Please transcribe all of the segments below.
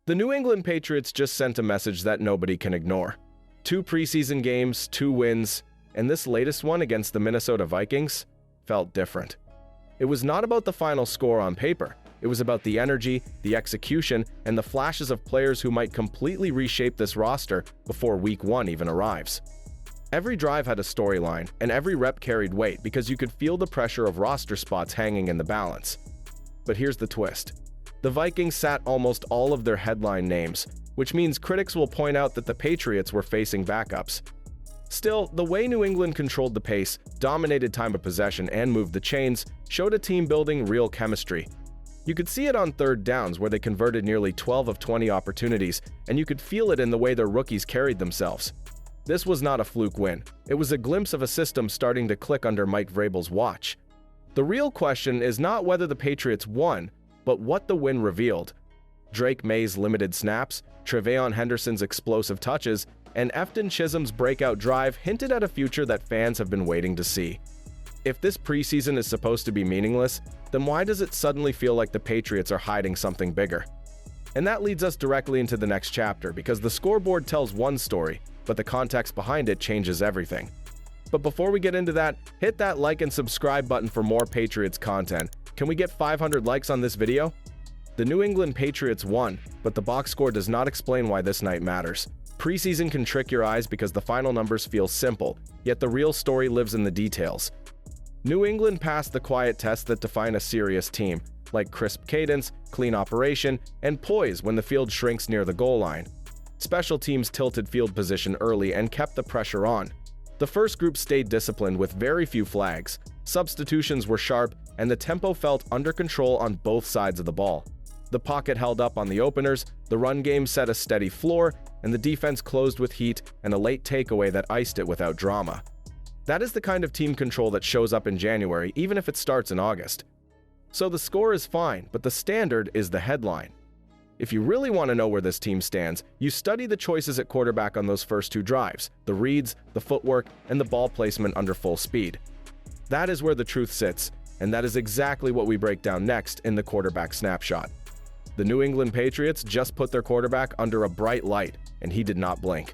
The New England Patriots just sent a message that nobody can ignore. 2 preseason games, 2 wins, and this latest one against the Minnesota Vikings felt different. It was not about the final score on paper. It was about the energy, the execution, and the flashes of players who might completely reshape this roster before Week 1 even arrives. Every drive had a storyline, and every rep carried weight because you could feel the pressure of roster spots hanging in the balance. But here's the twist. The Vikings sat almost all of their headline names, which means critics will point out that the Patriots were facing backups. Still, the way New England controlled the pace, dominated time of possession, and moved the chains showed a team building real chemistry. You could see it on third downs where they converted nearly 12 of 20 opportunities, and you could feel it in the way their rookies carried themselves. This was not a fluke win. It was a glimpse of a system starting to click under Mike Vrabel's watch. The real question is not whether the Patriots won, but what the win revealed. Drake Maye's limited snaps, Tre'Veyon Henderson's explosive touches, and Chisum's breakout drive hinted at a future that fans have been waiting to see. If this preseason is supposed to be meaningless, then why does it suddenly feel like the Patriots are hiding something bigger? And that leads us directly into the next chapter, because the scoreboard tells one story, but the context behind it changes everything. But before we get into that, hit that like and subscribe button for more Patriots content. Can we get 500 likes on this video? The New England Patriots won, but the box score does not explain why this night matters. Preseason can trick your eyes because the final numbers feel simple, yet the real story lives in the details. New England passed the quiet tests that define a serious team, like crisp cadence, clean operation, and poise when the field shrinks near the goal line. Special teams tilted field position early and kept the pressure on. The first group stayed disciplined with very few flags, substitutions were sharp, and the tempo felt under control on both sides of the ball. The pocket held up on the openers, the run game set a steady floor, and the defense closed with heat and a late takeaway that iced it without drama. That is the kind of team control that shows up in January, even if it starts in August. So the score is fine, but the standard is the headline. If you really want to know where this team stands, you study the choices at quarterback on those first 2 drives, the reads, the footwork, and the ball placement under full speed. That is where the truth sits, and that is exactly what we break down next in the quarterback snapshot. The New England Patriots just put their quarterback under a bright light, and he did not blink.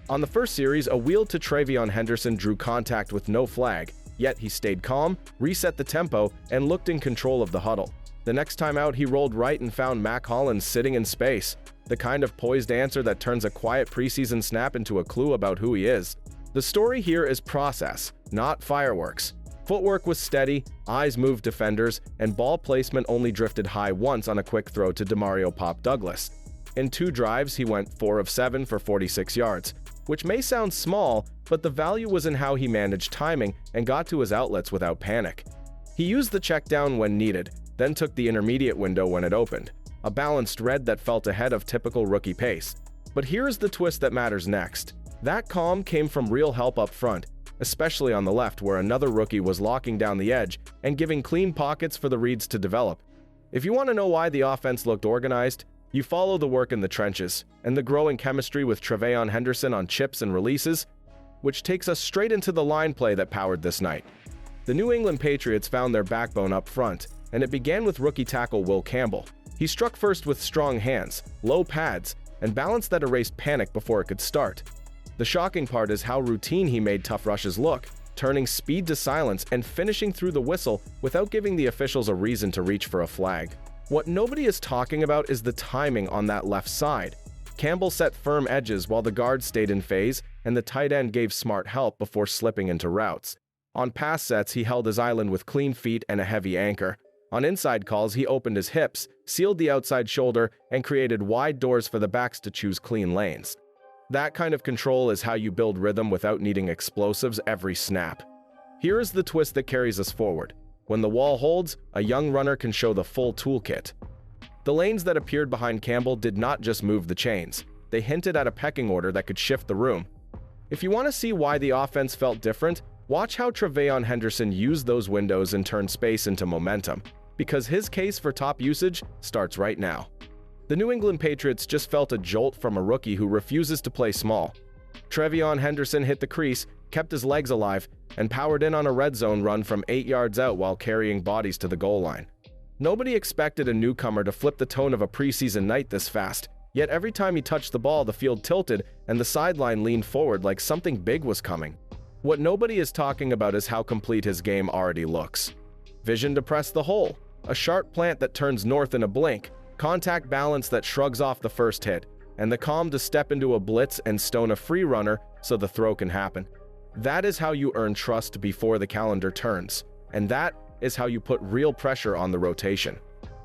On the first series, a wheel to Tre'Veyon Henderson drew contact with no flag, yet he stayed calm, reset the tempo, and looked in control of the huddle. The next time out, he rolled right and found Mac Hollins sitting in space, the kind of poised answer that turns a quiet preseason snap into a clue about who he is. The story here is process, not fireworks. Footwork was steady, eyes moved defenders, and ball placement only drifted high once on a quick throw to Demario Pop Douglas. In 2 drives, he went 4 of 7 for 46 yards, which may sound small, but the value was in how he managed timing and got to his outlets without panic. He used the check down when needed, then took the intermediate window when it opened, a balanced read that felt ahead of typical rookie pace. But here's the twist that matters next. That calm came from real help up front, especially on the left where another rookie was locking down the edge and giving clean pockets for the reads to develop. If you want to know why the offense looked organized, you follow the work in the trenches and the growing chemistry with Tre'Veyon Henderson on chips and releases, which takes us straight into the line play that powered this night. The New England Patriots found their backbone up front, and it began with rookie tackle Will Campbell. He struck first with strong hands, low pads, and balance that erased panic before it could start. The shocking part is how routine he made tough rushes look, turning speed to silence and finishing through the whistle without giving the officials a reason to reach for a flag. What nobody is talking about is the timing on that left side. Campbell set firm edges while the guard stayed in phase, and the tight end gave smart help before slipping into routes. On pass sets, he held his island with clean feet and a heavy anchor. On inside calls, he opened his hips, sealed the outside shoulder, and created wide doors for the backs to choose clean lanes. That kind of control is how you build rhythm without needing explosives every snap. Here is the twist that carries us forward. When the wall holds, a young runner can show the full toolkit. The lanes that appeared behind Campbell did not just move the chains. They hinted at a pecking order that could shift the room. If you want to see why the offense felt different, watch how Tre'Veyon Henderson used those windows and turned space into momentum, because his case for top usage starts right now. The New England Patriots just felt a jolt from a rookie who refuses to play small. Tre'Veyon Henderson hit the crease, kept his legs alive, and powered in on a red zone run from 8 yards out while carrying bodies to the goal line. Nobody expected a newcomer to flip the tone of a preseason night this fast, Yet every time he touched the ball, the field tilted and the sideline leaned forward like something big was coming. What nobody is talking about is how complete his game already looks. Vision to press the hole, a sharp plant that turns north in a blink, contact balance that shrugs off the first hit, and the calm to step into a blitz and stone a free runner so the throw can happen. That is how you earn trust before the calendar turns, and that is how you put real pressure on the rotation.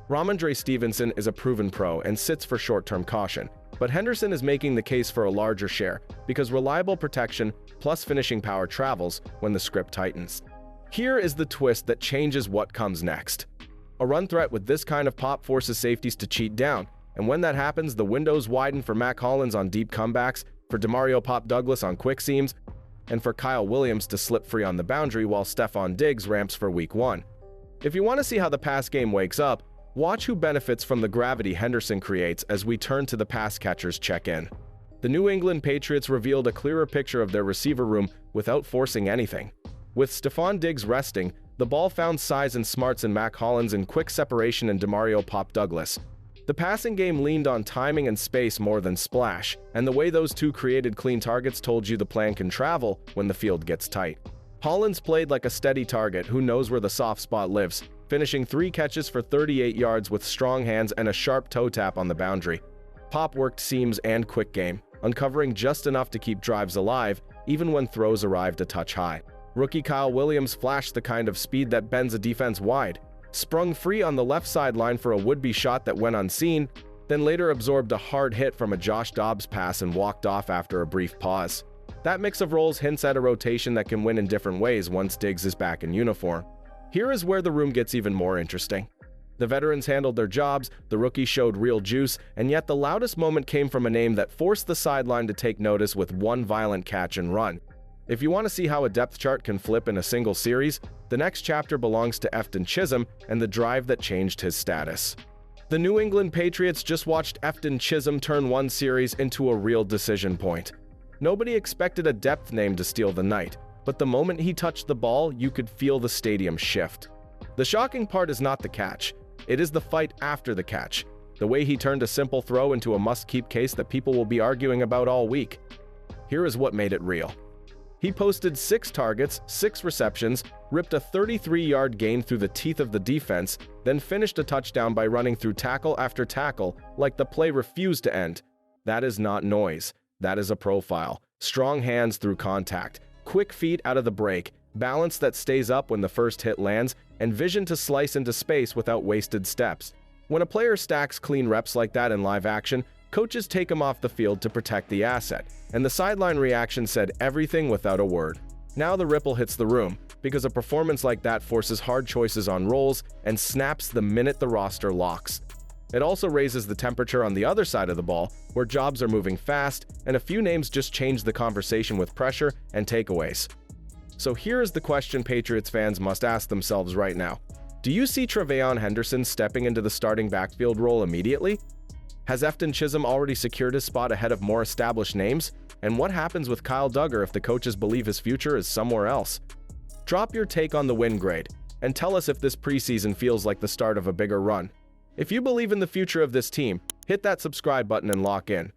Ramondre Stevenson is a proven pro and sits for short-term caution, but Henderson is making the case for a larger share because reliable protection plus finishing power travels when the script tightens. Here is the twist that changes what comes next. A run threat with this kind of pop forces safeties to cheat down, and when that happens, the windows widen for Mac Hollins on deep comebacks, for Demario Pop Douglas on quick seams, and for Kyle Williams to slip free on the boundary while Stephon Diggs ramps for week 1. If you want to see how the pass game wakes up, watch who benefits from the gravity Henderson creates as we turn to the pass catchers check-in. The New England Patriots revealed a clearer picture of their receiver room without forcing anything. With Stephon Diggs resting, the ball found size and smarts in Mac Hollins and quick separation in Demario Pop Douglas. The passing game leaned on timing and space more than splash, and the way those two created clean targets told you the plan can travel when the field gets tight. Hollins played like a steady target who knows where the soft spot lives, finishing 3 catches for 38 yards with strong hands and a sharp toe tap on the boundary. Pop worked seams and quick game, uncovering just enough to keep drives alive, even when throws arrived a touch high. Rookie Kyle Williams flashed the kind of speed that bends a defense wide, sprung free on the left sideline for a would-be shot that went unseen, then later absorbed a hard hit from a Josh Dobbs pass and walked off after a brief pause. That mix of roles hints at a rotation that can win in different ways once Diggs is back in uniform. Here is where the room gets even more interesting. The veterans handled their jobs, the rookie showed real juice, and yet the loudest moment came from a name that forced the sideline to take notice with one violent catch and run. If you want to see how a depth chart can flip in a single series, the next chapter belongs to Chisum and the drive that changed his status. The New England Patriots just watched Chisum turn one series into a real decision point. Nobody expected a depth name to steal the night, but the moment he touched the ball, you could feel the stadium shift. The shocking part is not the catch. It is the fight after the catch. The way he turned a simple throw into a must-keep case that people will be arguing about all week. Here is what made it real. He posted 6 targets, 6 receptions, ripped a 33-yard gain through the teeth of the defense, then finished a touchdown by running through tackle after tackle like the play refused to end. That is not noise. That is a profile. Strong hands through contact, quick feet out of the break, balance that stays up when the first hit lands, and vision to slice into space without wasted steps. When a player stacks clean reps like that in live action, coaches take him off the field to protect the asset, and the sideline reaction said everything without a word. Now the ripple hits the room, because a performance like that forces hard choices on roles and snaps the minute the roster locks. It also raises the temperature on the other side of the ball, where jobs are moving fast, and a few names just change the conversation with pressure and takeaways. So here is the question Patriots fans must ask themselves right now. Do you see Tre'Veyon Henderson stepping into the starting backfield role immediately? Has Chisum already secured his spot ahead of more established names? And what happens with Kyle Duggar if the coaches believe his future is somewhere else? Drop your take on the win grade, and tell us if this preseason feels like the start of a bigger run. If you believe in the future of this team, hit that subscribe button and lock in.